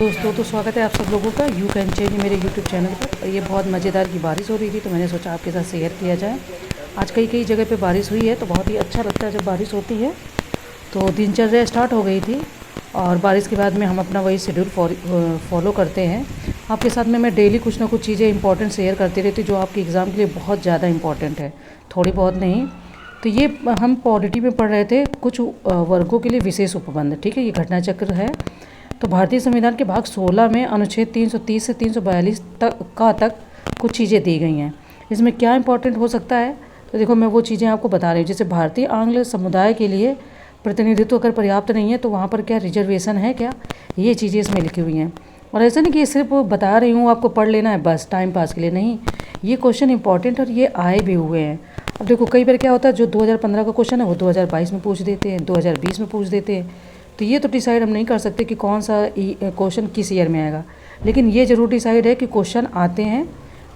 दोस्तों तो स्वागत है आप सब लोगों का यू कैन चेंज मेरे यूट्यूब चैनल पर। ये बहुत मज़ेदार की बारिश हो रही थी तो मैंने सोचा आपके साथ शेयर किया जाए। आज कई कई जगह पे बारिश हुई है तो बहुत ही अच्छा लगता है जब बारिश होती है। तो दिनचर्या स्टार्ट हो गई थी और बारिश के बाद में हम अपना वही शेड्यूल फॉलो करते हैं। आपके साथ में मैं डेली कुछ ना कुछ चीज़ें इंपॉर्टेंट शेयर करती रहती जो आपके एग्ज़ाम के लिए बहुत ज़्यादा इंपॉर्टेंट है, थोड़ी बहुत नहीं। तो ये हम पॉलिटी में पढ़ रहे थे कुछ वर्गों के लिए विशेष उपबंध, ठीक है, ये घटना चक्र है। तो भारतीय संविधान के भाग 16 में अनुच्छेद 330 से 342 तक कुछ चीज़ें दी गई हैं। इसमें क्या इंपॉर्टेंट हो सकता है तो देखो मैं वो चीज़ें आपको बता रही हूँ। जैसे भारतीय आंग्ल समुदाय के लिए प्रतिनिधित्व अगर पर्याप्त नहीं है तो वहाँ पर क्या रिजर्वेशन है क्या, ये चीज़ें इसमें लिखी हुई हैं। और ऐसा नहीं कि सिर्फ बता रही हूँ आपको पढ़ लेना है बस टाइम पास के लिए, नहीं, ये क्वेश्चन इंपॉर्टेंट और ये आए भी हुए हैं। अब देखो कई बार क्या होता है जो 2015 का क्वेश्चन है वो 2022 में पूछ देते हैं, 2020 में पूछ देते हैं। तो ये तो डिसाइड हम नहीं कर सकते कि कौन सा क्वेश्चन किस ईयर में आएगा, लेकिन ये ज़रूर डिसाइड है कि क्वेश्चन आते हैं।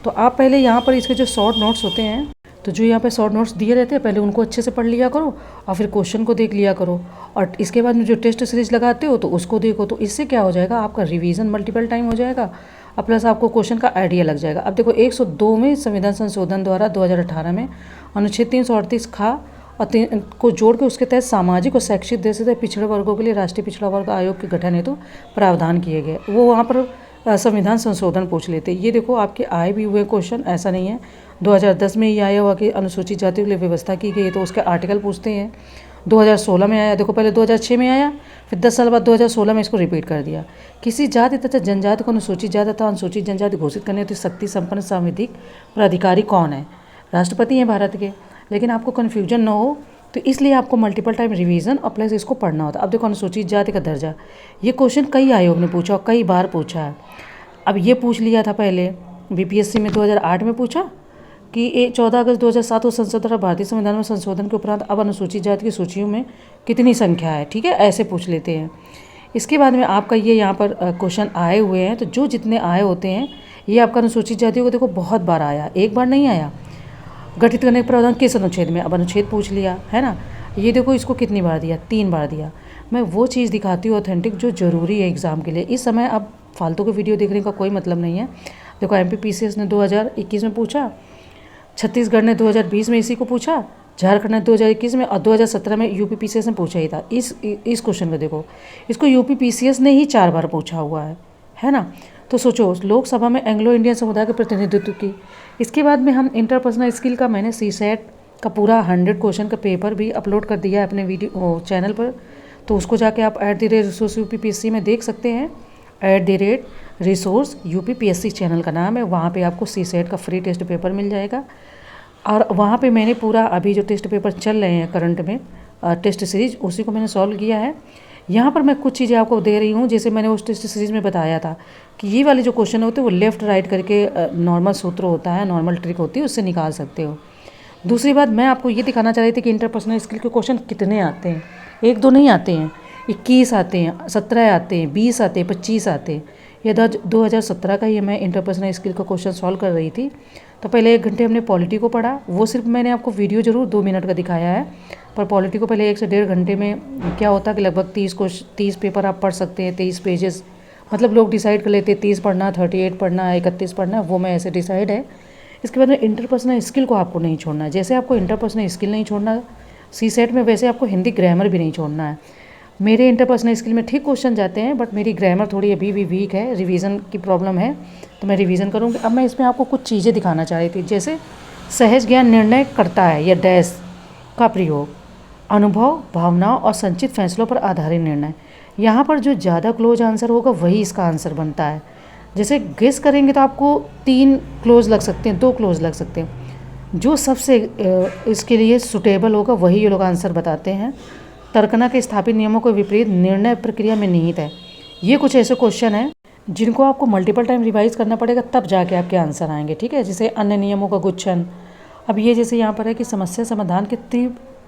तो आप पहले यहाँ पर इसके जो शॉर्ट नोट्स होते हैं, तो जो यहाँ पे शॉर्ट नोट्स दिए रहते हैं पहले उनको अच्छे से पढ़ लिया करो और फिर क्वेश्चन को देख लिया करो। और इसके बाद में जो टेस्ट सीरीज लगाते हो तो उसको देखो। तो इससे क्या हो जाएगा, आपका रिवीजन मल्टीपल टाइम हो जाएगा और प्लस आपको क्वेश्चन का आइडिया लग जाएगा। अब देखो 102 में संविधान संशोधन द्वारा 2018 में अनुच्छेद 338 खा और को जोड़ के उसके तहत सामाजिक और शैक्षिक दृष्टि से पिछड़े वर्गों के लिए राष्ट्रीय पिछड़ा वर्ग आयोग के गठन हेतु प्रावधान किए गए। वो वहाँ पर संविधान संशोधन पूछ लेते। ये देखो आपके आए भी हुए क्वेश्चन, ऐसा नहीं है 2010 में ही आया हुआ कि अनुसूचित जाति के लिए व्यवस्था की गई तो उसके आर्टिकल पूछते हैं। 2016 में आया, देखो पहले 2006 में आया, फिर 10 साल बाद 2016 में इसको रिपीट कर दिया। किसी जाति तथा जनजाति को अनुसूचित जाति तथा अनुसूचित जनजाति घोषित करने हेतु शक्ति संपन्न संवैधानिक प्राधिकारी कौन है, राष्ट्रपति हैं भारत के। लेकिन आपको कन्फ्यूजन ना हो तो इसलिए आपको मल्टीपल टाइम रिवीजन और प्लस इसको पढ़ना होता है। अब देखो अनुसूचित जाति का दर्जा, ये क्वेश्चन कई आयोग ने पूछा और कई बार पूछा है। अब ये पूछ लिया था पहले बीपीएससी में 2008 में पूछा कि 14 अगस्त 2007 को संसद द्वारा भारतीय संविधान में संशोधन के उपरांत अब अनुसूचित जाति की सूचियों में कितनी संख्या है, ठीक है, ऐसे पूछ लेते हैं। इसके बाद में आपका ये यहाँ पर क्वेश्चन आए हुए हैं, तो जो जितने आए होते हैं ये आपका अनुसूचित जातियों को देखो बहुत बार आया, एक बार नहीं आया। गठित करने का प्रावधान किस अनुच्छेद में, अब अनुच्छेद पूछ लिया है ना। ये देखो इसको कितनी बार दिया, 3 बार दिया। मैं वो चीज़ दिखाती हूँ ऑथेंटिक जो ज़रूरी है एग्ज़ाम के लिए। इस समय अब फालतू के वीडियो देखने का कोई मतलब नहीं है। देखो एमपीपीसीएस ने 2021 में पूछा, छत्तीसगढ़ ने 2020 में इसी को पूछा, झारखंड ने 2021 में और 2017 में यूपीपीसीएस ने पूछा ही था। इस क्वेश्चन को देखो, इसको यूपीपीसीएस ने ही 4 बार पूछा हुआ है ना। तो सोचो लोकसभा में एंग्लो इंडियन समुदाय के प्रतिनिधित्व की। इसके बाद में हम इंटरपर्सनल स्किल का मैंने सीसेट का पूरा 100 क्वेश्चन का पेपर भी अपलोड कर दिया है अपने वीडियो चैनल पर, तो उसको जाके आप @resource UPPSC में देख सकते हैं। @resource UPPSC चैनल का नाम है, वहाँ पे आपको सीसेट का फ्री टेस्ट पेपर मिल जाएगा। और वहाँ पे मैंने पूरा अभी जो टेस्ट पेपर चल रहे हैं करंट में टेस्ट सीरीज, उसी को मैंने सॉल्व किया है। यहाँ पर मैं कुछ चीज़ें आपको दे रही हूँ, जैसे मैंने उस टेस्ट सीरीज़ में बताया था कि ये वाले जो क्वेश्चन होते हैं वो लेफ़्ट राइट करके नॉर्मल सूत्र होता है, नॉर्मल ट्रिक होती है, उससे निकाल सकते हो। दूसरी बात मैं आपको ये दिखाना चाह रही थी कि इंटरपर्सनल स्किल के क्वेश्चन कितने आते हैं। 1-2 नहीं आते हैं, 21 आते हैं, 17 आते हैं, 20 आते हैं, 25 आते हैं। ये 2017 का ही मैं इंटरपर्सनल स्किल का क्वेश्चन सॉल्व कर रही थी। तो पहले 1 घंटे हमने पॉलिटी को पढ़ा, वो सिर्फ मैंने आपको वीडियो ज़रूर 2 मिनट का दिखाया है, पर पॉलिटी को पहले 1 से 1.5 घंटे में क्या होता है कि लगभग 30 पेपर आप पढ़ सकते हैं, 23 पेजेस, मतलब लोग डिसाइड कर लेते हैं 30 पढ़ना, 38 पढ़ना, 31 पढ़ना, वो मैं ऐसे डिसाइड है। इसके बाद में इंटरपर्सनल स्किल को आपको नहीं छोड़ना है। जैसे आपको इंटरपर्सनल स्किल नहीं छोड़ना सीसेट में, वैसे आपको हिंदी ग्रामर भी नहीं छोड़ना है। मेरे इंटरपर्सनल स्किल में ठीक क्वेश्चन जाते हैं, बट मेरी ग्रामर थोड़ी अभी भी वीक है, रिवीजन की प्रॉब्लम है, तो मैं रिवीजन करूँगी। अब मैं इसमें आपको कुछ चीज़ें दिखाना चाह रही थी, जैसे सहज ज्ञान निर्णय करता है या डैश का प्रयोग, अनुभव, भावनाओं और संचित फैसलों पर आधारित निर्णय। यहाँ पर जो ज़्यादा क्लोज आंसर होगा वही इसका आंसर बनता है। जैसे गेस करेंगे तो आपको 3 क्लोज लग सकते हैं, 2 क्लोज लग सकते हैं। जो सबसे इसके लिए सुटेबल होगा वही ये लोग आंसर बताते हैं। तर्कना के स्थापित नियमों के विपरीत निर्णय प्रक्रिया में निहित है। ये कुछ ऐसे क्वेश्चन हैं जिनको आपको मल्टीपल टाइम रिवाइज करना पड़ेगा, तब जाके आपके आंसर आएंगे, ठीक है। जैसे अन्य नियमों का गुच्छन। अब ये जैसे यहाँ पर है कि समस्या समाधान के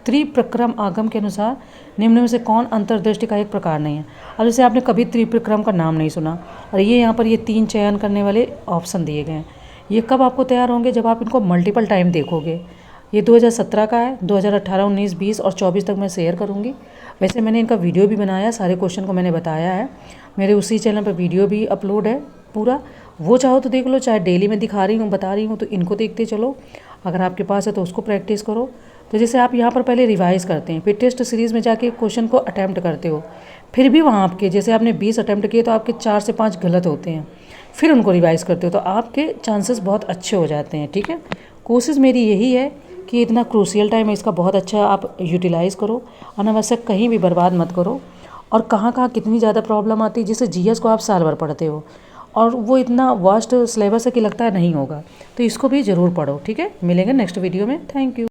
त्रिप्रक्रम आगम के अनुसार निम्न में से कौन अंतर्दृष्टि का एक प्रकार नहीं है। अब जैसे आपने कभी त्रिप्रक्रम का नाम नहीं सुना, और ये यहाँ पर ये 3 चयन करने वाले ऑप्शन दिए गए हैं। ये कब आपको तैयार होंगे, जब आप इनको मल्टीपल टाइम देखोगे। ये 2017 का है, 2018, 19, 20 और 24 तक मैं शेयर करूँगी। वैसे मैंने इनका वीडियो भी बनाया, सारे क्वेश्चन को मैंने बताया है, मेरे उसी चैनल पर वीडियो भी अपलोड है पूरा, वो चाहो तो देख लो, चाहे डेली मैं दिखा रही हूँ बता रही हूँ तो इनको देखते चलो, अगर आपके पास है तो उसको प्रैक्टिस करो। तो जैसे आप यहाँ पर पहले रिवाइज करते हैं, फिर टेस्ट सीरीज़ में जाके क्वेश्चन को अटैम्प्ट करते हो, फिर भी वहाँ आपके जैसे आपने 20 अटैम्प्ट किए तो आपके 4 से 5 गलत होते हैं, फिर उनको रिवाइज करते हो तो आपके चांसेस बहुत अच्छे हो जाते हैं। ठीक है, कोशिश मेरी यही है कि इतना क्रूशियल टाइम है इसका बहुत अच्छा आप यूटिलाइज़ करो, अनावश्यक कहीं भी बर्बाद मत करो। और कहाँ कहाँ कितनी ज़्यादा प्रॉब्लम आती है, जैसे जीएस को आप साल भर पढ़ते हो और वो इतना वास्ट सिलेबस है कि लगता है नहीं होगा, तो इसको भी ज़रूर पढ़ो। ठीक है, मिलेंगे नेक्स्ट वीडियो में। Thank you.